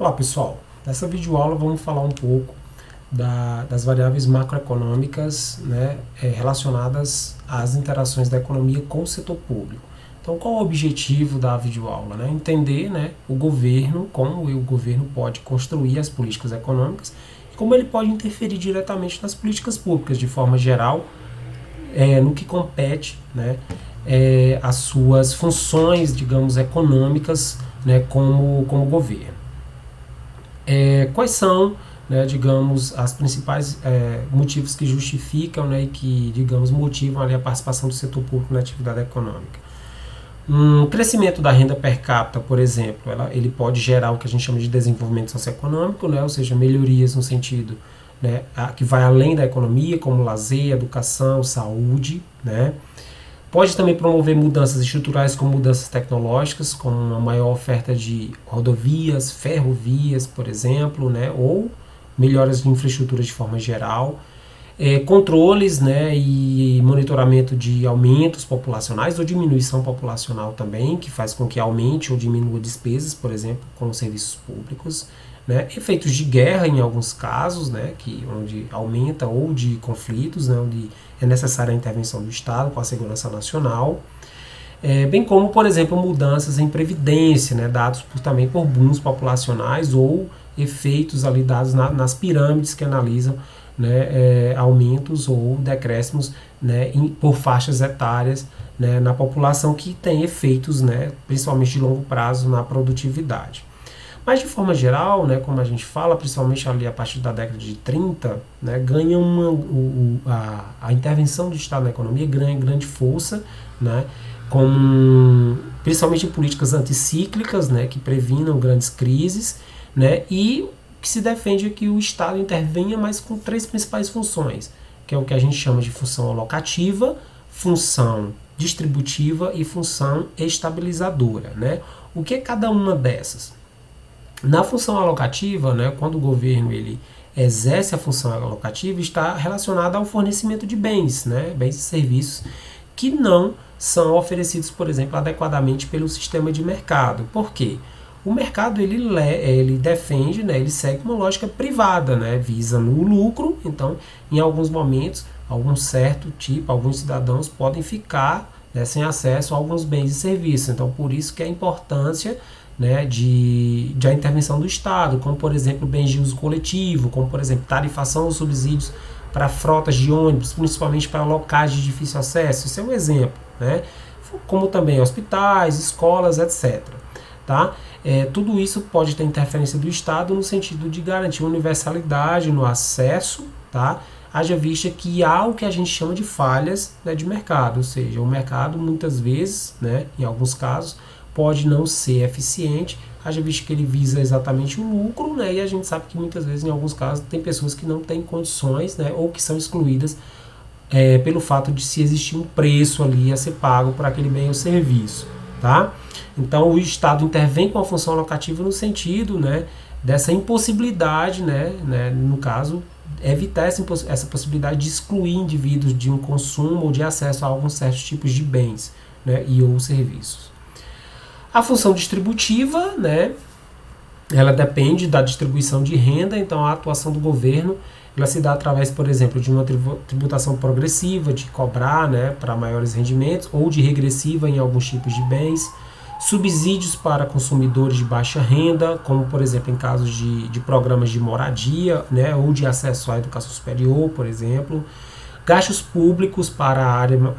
Olá pessoal, nessa videoaula vamos falar um pouco das variáveis macroeconômicas, né, relacionadas às interações da economia com o setor público. Então qual é o objetivo da videoaula? Né? Entender, né, o governo, como o governo pode construir as políticas econômicas e como ele pode interferir diretamente nas políticas públicas de forma geral, no que compete, né, as suas funções, digamos, econômicas, né, como governo. Quais são, né, digamos, as principais motivos que justificam, né, e que, digamos, motivam ali a participação do setor público na atividade econômica? Um crescimento da renda per capita, por exemplo, ele pode gerar o que a gente chama de desenvolvimento socioeconômico, né, ou seja, melhorias no sentido, né, que vai além da economia, como lazer, educação, saúde, né. Pode também promover mudanças estruturais como mudanças tecnológicas, como uma maior oferta de rodovias, ferrovias, por exemplo, né, ou melhoras de infraestrutura de forma geral. Controles, né, e monitoramento de aumentos populacionais ou diminuição populacional também, que faz com que aumente ou diminua despesas, por exemplo, com os serviços públicos. Né, efeitos de guerra em alguns casos, né, onde aumenta, ou de conflitos, né, onde é necessária a intervenção do Estado com a segurança nacional, bem como, por exemplo, mudanças em previdência, né, dados também por booms populacionais ou efeitos ali dados nas pirâmides que analisam, né, aumentos ou decréscimos, né, por faixas etárias, né, na população, que tem efeitos, né, principalmente de longo prazo na produtividade. Mas de forma geral, né, como a gente fala, principalmente ali a partir da década de 30, né, ganha a intervenção do Estado na economia ganha grande força, né, principalmente em políticas anticíclicas, né, que previnam grandes crises, né, e o que se defende é que o Estado intervenha, mas com três principais funções, que é o que a gente chama de função alocativa, função distributiva e função estabilizadora. Né. O que é cada uma dessas? Na função alocativa, né, quando o governo ele exerce a função alocativa, está relacionada ao fornecimento de bens, né, bens e serviços que não são oferecidos, por exemplo, adequadamente pelo sistema de mercado. Por quê? O mercado ele defende, né, ele segue uma lógica privada, né, visa no lucro. Então, em alguns momentos, alguns cidadãos podem ficar, né, sem acesso a alguns bens e serviços. Então, por isso que a importância, né, de a intervenção do Estado, como por exemplo bens de uso coletivo, como por exemplo tarifação ou subsídios para frotas de ônibus, principalmente para locais de difícil acesso. Isso é um exemplo, né? Como também hospitais, escolas, etc. Tá? Tudo isso pode ter interferência do Estado no sentido de garantir universalidade no acesso, tá? Haja vista que há o que a gente chama de falhas, né, de mercado, ou seja, o mercado muitas vezes, né, em alguns casos, pode não ser eficiente, haja visto que ele visa exatamente o lucro, né, e a gente sabe que muitas vezes, em alguns casos, tem pessoas que não têm condições, né, ou que são excluídas pelo fato de se existir um preço ali a ser pago por aquele bem ou serviço. Tá? Então o Estado intervém com a função alocativa no sentido, né, dessa impossibilidade, né, no caso, evitar essa possibilidade de excluir indivíduos de um consumo ou de acesso a alguns certos tipos de bens, né, e ou serviços. A função distributiva, né, ela depende da distribuição de renda. Então a atuação do governo ela se dá através, por exemplo, de uma tributação progressiva, de cobrar, né, para maiores rendimentos, ou de regressiva em alguns tipos de bens, subsídios para consumidores de baixa renda, como por exemplo em casos de programas de moradia, né, ou de acesso à educação superior, por exemplo, gastos públicos para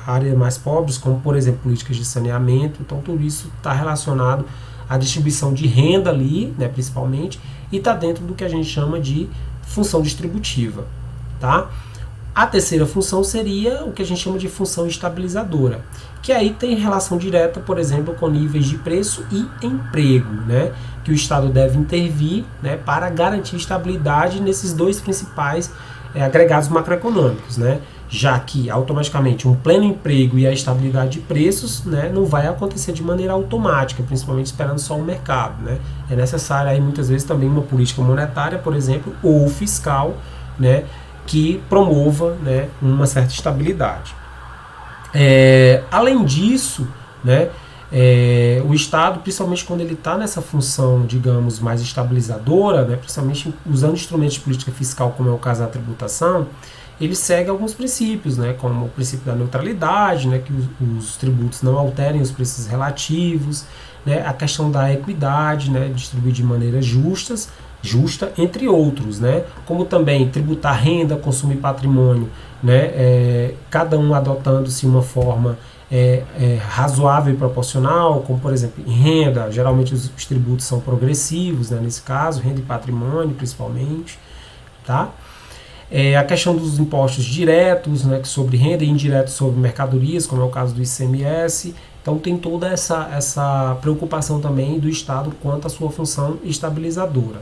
áreas mais pobres, como por exemplo políticas de saneamento. Então tudo isso está relacionado à distribuição de renda ali, né, principalmente, e está dentro do que a gente chama de função distributiva. Tá? A terceira função seria o que a gente chama de função estabilizadora, que aí tem relação direta, por exemplo, com níveis de preço e emprego, né, que o Estado deve intervir, né, para garantir estabilidade nesses dois principais agregados macroeconômicos, né, já que automaticamente um pleno emprego e a estabilidade de preços, né, não vai acontecer de maneira automática, principalmente esperando só o mercado. Né. É necessário aí muitas vezes também uma política monetária, por exemplo, ou fiscal, né, que promova, né, uma certa estabilidade. Além disso, né, O Estado, principalmente quando ele está nessa função, digamos, mais estabilizadora, né, principalmente usando instrumentos de política fiscal, como é o caso da tributação, ele segue alguns princípios, né, como o princípio da neutralidade, né, que os tributos não alterem os preços relativos, né, a questão da equidade, né, distribuir de maneira justa, entre outros, né, como também tributar renda, consumo e patrimônio, né, cada um adotando-se uma forma razoável e proporcional, como por exemplo em renda, geralmente os tributos são progressivos, né, nesse caso, renda e patrimônio principalmente, tá? A questão dos impostos diretos, né, sobre renda e indiretos sobre mercadorias, como é o caso do ICMS. Então tem toda essa preocupação também do Estado quanto à sua função estabilizadora.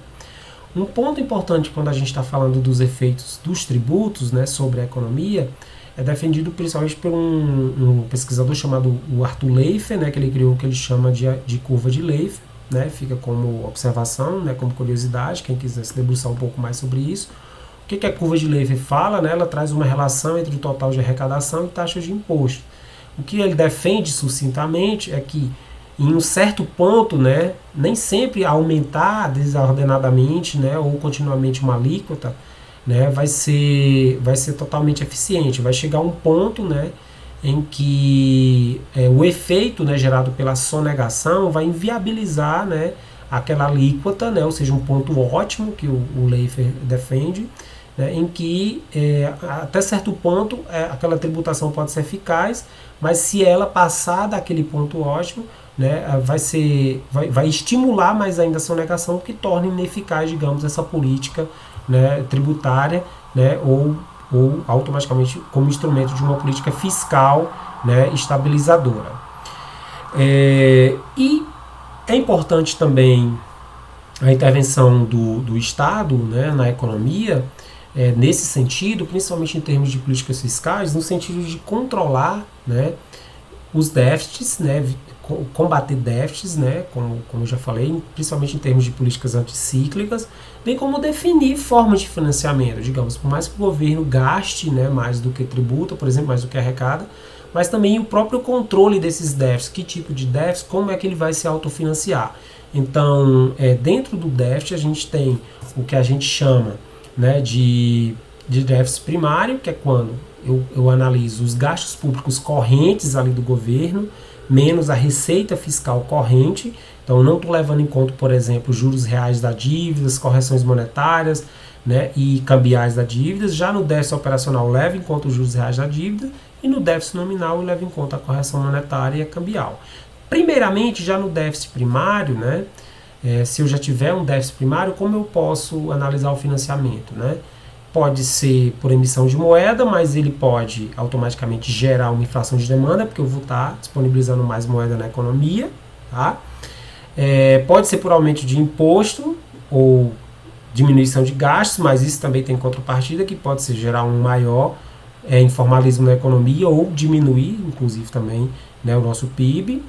Um ponto importante quando a gente está falando dos efeitos dos tributos, né, sobre a economia, é defendido principalmente por um pesquisador chamado o Arthur Laffer, né, que ele criou o que ele chama de curva de Laffer, né, fica como observação, né, como curiosidade, quem quiser se debruçar um pouco mais sobre isso. O que a curva de Laffer fala? Né, ela traz uma relação entre o total de arrecadação e taxas de imposto. O que ele defende sucintamente é que em um certo ponto, né, nem sempre aumentar desordenadamente, né, ou continuamente uma alíquota, né, vai ser totalmente eficiente. Vai chegar um ponto, né, em que o efeito, né, gerado pela sonegação vai inviabilizar, né, aquela alíquota, né, ou seja, um ponto ótimo que o Laffer defende, né, em que até certo ponto aquela tributação pode ser eficaz, mas se ela passar daquele ponto ótimo, né, vai estimular mais ainda a sonegação, que torna ineficaz, digamos, essa política, né, tributária, né, ou automaticamente como instrumento de uma política fiscal, né, estabilizadora. E é importante também a intervenção do Estado, né, na economia, nesse sentido, principalmente em termos de políticas fiscais, no sentido de controlar, né, os déficits, né, combater déficits, né, como eu já falei, principalmente em termos de políticas anticíclicas, bem como definir formas de financiamento, digamos, por mais que o governo gaste, né, mais do que tributa, por exemplo, mais do que arrecada, mas também o próprio controle desses déficits, que tipo de déficit, como é que ele vai se autofinanciar. Então, dentro do déficit a gente tem o que a gente chama, né, de déficit primário, que é quando eu analiso os gastos públicos correntes ali do governo, menos a receita fiscal corrente. Então, não estou levando em conta, por exemplo, juros reais da dívida, correções monetárias, né, e cambiais da dívida. Já no déficit operacional, levo em conta os juros reais da dívida, e no déficit nominal, eu levo em conta a correção monetária e a cambial. Primeiramente, já no déficit primário, né, se eu já tiver um déficit primário, como eu posso analisar o financiamento, né? Pode ser por emissão de moeda, mas ele pode automaticamente gerar uma inflação de demanda, porque eu vou estar disponibilizando mais moeda na economia, tá? Pode ser por aumento de imposto ou diminuição de gastos, mas isso também tem contrapartida, que pode ser gerar um maior informalismo na economia ou diminuir, inclusive, também, né, o nosso PIB.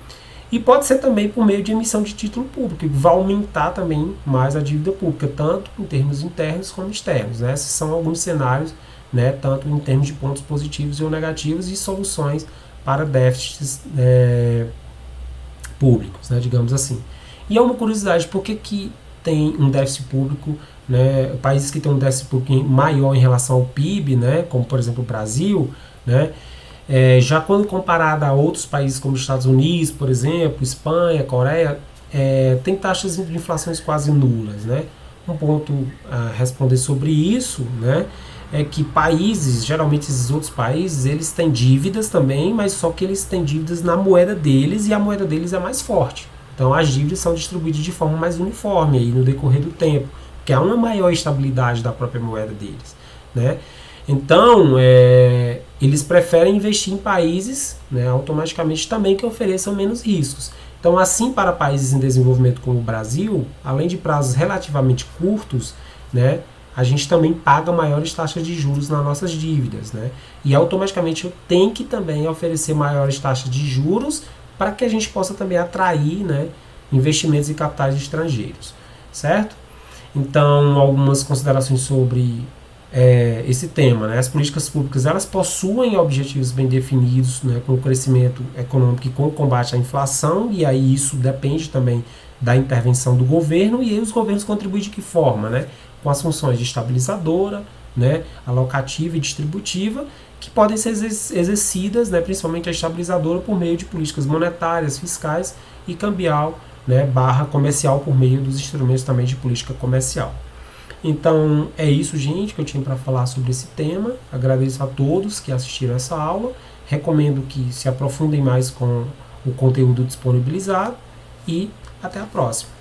E pode ser também por meio de emissão de título público, que vai aumentar também mais a dívida pública, tanto em termos internos como externos, né? Esses são alguns cenários, né, tanto em termos de pontos positivos ou negativos, e soluções para déficits públicos, né, digamos assim. E é uma curiosidade, por que tem um déficit público, né, países que têm um déficit público maior em relação ao PIB, né, como por exemplo o Brasil, né, já quando comparado a outros países como os Estados Unidos, por exemplo, Espanha, Coreia, tem taxas de inflação quase nulas, né? Um ponto a responder sobre isso, né, é que países, geralmente esses outros países, eles têm dívidas também, mas só que eles têm dívidas na moeda deles, e a moeda deles é mais forte. Então as dívidas são distribuídas de forma mais uniforme aí no decorrer do tempo, que há uma maior estabilidade da própria moeda deles, né? Então, eles preferem investir em países, né, automaticamente também que ofereçam menos riscos. Então, assim, para países em desenvolvimento como o Brasil, além de prazos relativamente curtos, né, a gente também paga maiores taxas de juros nas nossas dívidas, né? E automaticamente eu tenho que também oferecer maiores taxas de juros para que a gente possa também atrair, né, investimentos e capitais estrangeiros, certo? Então, algumas considerações sobre esse tema, né? As políticas públicas elas possuem objetivos bem definidos, né, com o crescimento econômico e com o combate à inflação, e aí isso depende também da intervenção do governo, e aí os governos contribuem de que forma, né? Com as funções de estabilizadora, né, alocativa e distributiva, que podem ser exercidas, né, principalmente a estabilizadora por meio de políticas monetárias, fiscais e cambial, né, barra comercial por meio dos instrumentos também de política comercial. Então é isso, gente, que eu tinha para falar sobre esse tema. Agradeço a todos que assistiram essa aula. Recomendo que se aprofundem mais com o conteúdo disponibilizado e até a próxima.